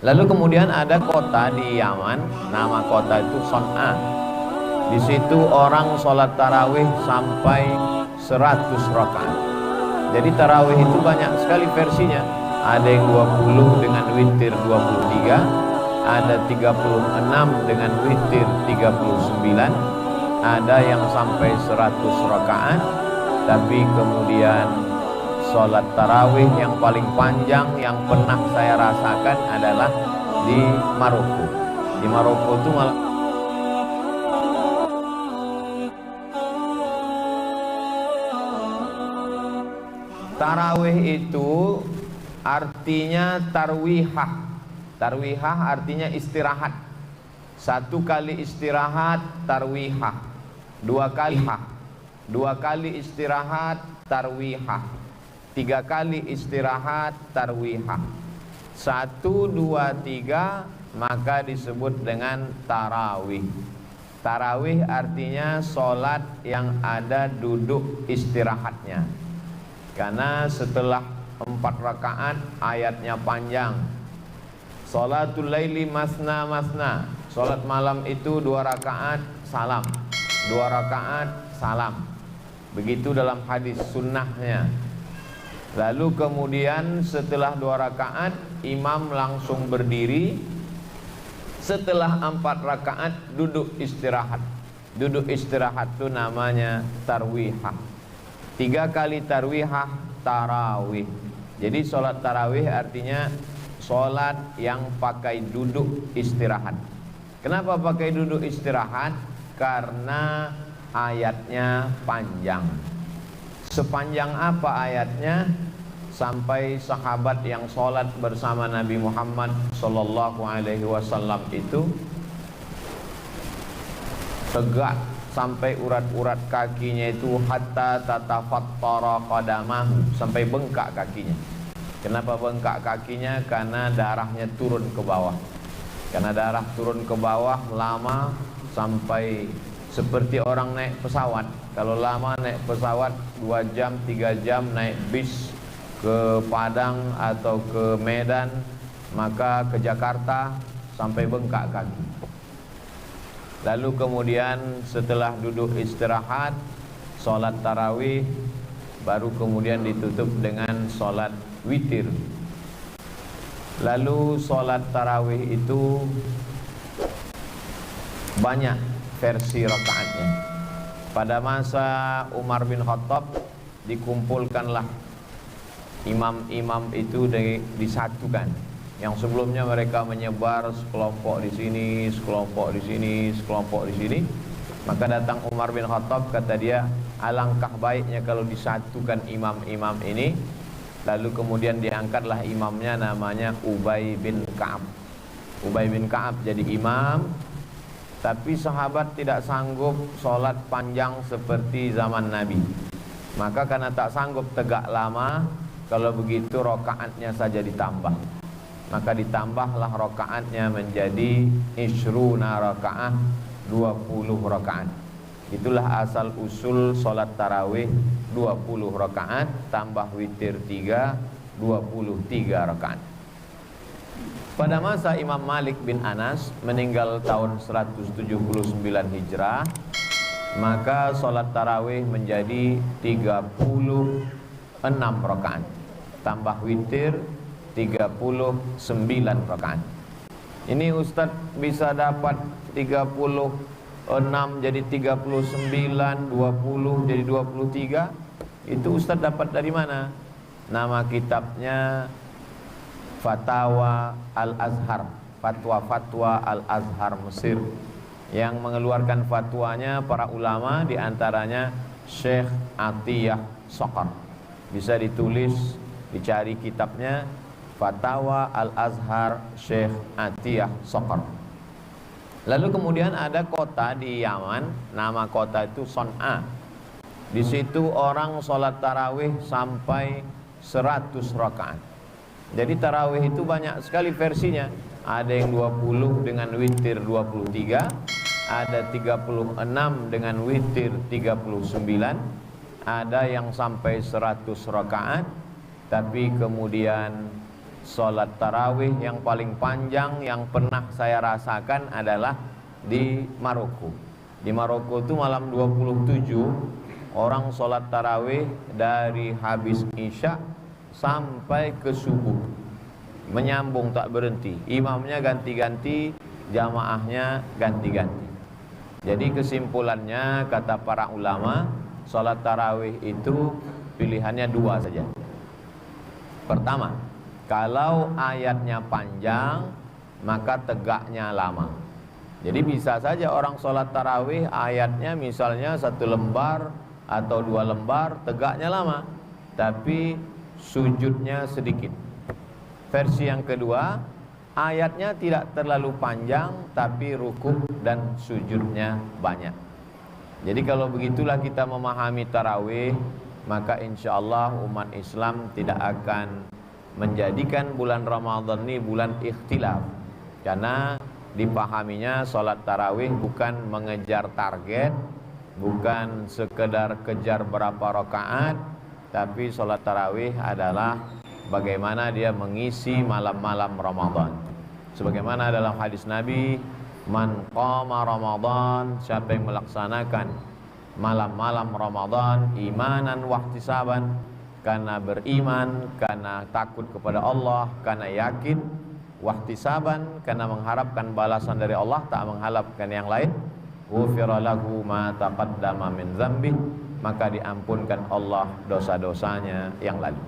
Lalu kemudian ada kota di Yaman, nama kota itu Son'a. Di situ orang sholat tarawih sampai 100 rakaat. Jadi tarawih itu banyak sekali versinya. Ada yang 20 dengan witir 23, ada 36 dengan witir 39, ada yang sampai 100 rakaat. Tapi kemudian sholat tarawih yang paling panjang yang pernah saya rasakan adalah di Maroko. Di Maroko itu malah tarawih itu artinya tarwihah. Tarwihah artinya istirahat. Satu kali istirahat tarwihah. Dua kali istirahat tarwihah. 3 kali istirahat tarwihah. 1, 2, 3 maka disebut dengan tarawih. Tarawih artinya sholat yang ada duduk istirahatnya. Karena setelah 4 rakaat ayatnya panjang. Sholatul laili masna masna. Sholat malam itu 2 rakaat salam, 2 rakaat salam. Begitu dalam hadis sunnahnya. Lalu kemudian setelah 2 rakaat imam langsung berdiri. Setelah 4 rakaat duduk istirahat. Duduk istirahat itu namanya tarwihah. 3 kali tarwihah tarawih. Jadi sholat tarawih artinya sholat yang pakai duduk istirahat. Kenapa pakai duduk istirahat? Karena ayatnya panjang. Sepanjang apa ayatnya? Sampai sahabat yang sholat bersama Nabi Muhammad sallallahu alaihi wasallam itu tegak sampai urat-urat kakinya itu hatta tatafattara qadamahu, sampai bengkak kakinya. Kenapa bengkak kakinya? Karena darahnya turun ke bawah. Karena darah turun ke bawah lama, sampai seperti orang naik pesawat. Kalau lama naik pesawat 2 jam, 3 jam naik bis ke Padang atau ke Medan, maka ke Jakarta sampai bengkak kaki. Lalu kemudian setelah duduk istirahat, sholat tarawih, baru kemudian ditutup dengan sholat witir. Lalu sholat tarawih itu banyak versi rakaatnya. Pada masa Umar bin Khattab dikumpulkanlah imam-imam itu disatukan. Yang sebelumnya mereka menyebar sekelompok di sini, sekelompok di sini, sekelompok di sini. Maka datang Umar bin Khattab, kata dia, alangkah baiknya kalau disatukan imam-imam ini. Lalu kemudian diangkatlah imamnya, namanya Ubay bin Ka'ab. Ubay bin Ka'ab jadi imam. Tapi sahabat tidak sanggup sholat panjang seperti zaman Nabi. Maka karena tak sanggup tegak lama, kalau begitu rokaatnya saja ditambah. Maka ditambahlah rokaatnya menjadi ishruna rakaat, 20 rakaat. Itulah asal usul sholat tarawih, 20 rakaat tambah witir 3, 23 rakaat. Pada masa Imam Malik bin Anas meninggal tahun 179 Hijrah, maka sholat tarawih menjadi 36 rakaat tambah witir 39 rakaat. Ini Ustadz bisa dapat 36 jadi 39, 20 jadi 23. Itu Ustadz dapat dari mana? Nama kitabnya Fatawa Al-Azhar, Fatwa-Fatwa Al-Azhar Mesir. Yang mengeluarkan fatwanya para ulama, diantaranya Syekh Atiyah Soqar. Bisa ditulis, dicari kitabnya Fatawa Al-Azhar Syekh Atiyah Soqar. Lalu kemudian ada kota di Yaman, nama kota itu Son'a. Di situ orang sholat tarawih sampai 100 rakaat. Jadi tarawih itu banyak sekali versinya. Ada yang 20 dengan witir 23, ada 36 dengan witir 39, ada yang sampai 100 rakaat. Tapi kemudian Sholat tarawih yang paling panjang yang pernah saya rasakan adalah di Maroko. Di Maroko itu malam 27 orang sholat tarawih dari habis isya sampai ke subuh, menyambung tak berhenti. Imamnya ganti-ganti, jamaahnya ganti-ganti. Jadi kesimpulannya kata para ulama, sholat tarawih itu pilihannya dua saja. Pertama, kalau ayatnya panjang maka tegaknya lama. Jadi bisa saja orang sholat tarawih ayatnya misalnya 1 lembar atau 2 lembar, tegaknya lama, tapi sujudnya sedikit. Versi yang kedua, ayatnya tidak terlalu panjang tapi rukuk dan sujudnya banyak. Jadi kalau begitulah kita memahami tarawih, maka insya Allah umat Islam tidak akan menjadikan bulan Ramadan ini bulan ikhtilaf, karena dipahaminya sholat tarawih bukan mengejar target, bukan sekedar kejar berapa rakaat, tapi sholat tarawih adalah bagaimana dia mengisi malam-malam Ramadan. Sebagaimana dalam hadis Nabi, man qama Ramadan, siapa yang melaksanakan malam-malam Ramadan imanan wahtisaban, karena beriman, karena takut kepada Allah, karena yakin, wahtisaban, karena mengharapkan balasan dari Allah, tak mengharapkan yang lain, ghufira lahu ma taqaddama min dzambi, maka diampunkan Allah dosa-dosanya yang lalu.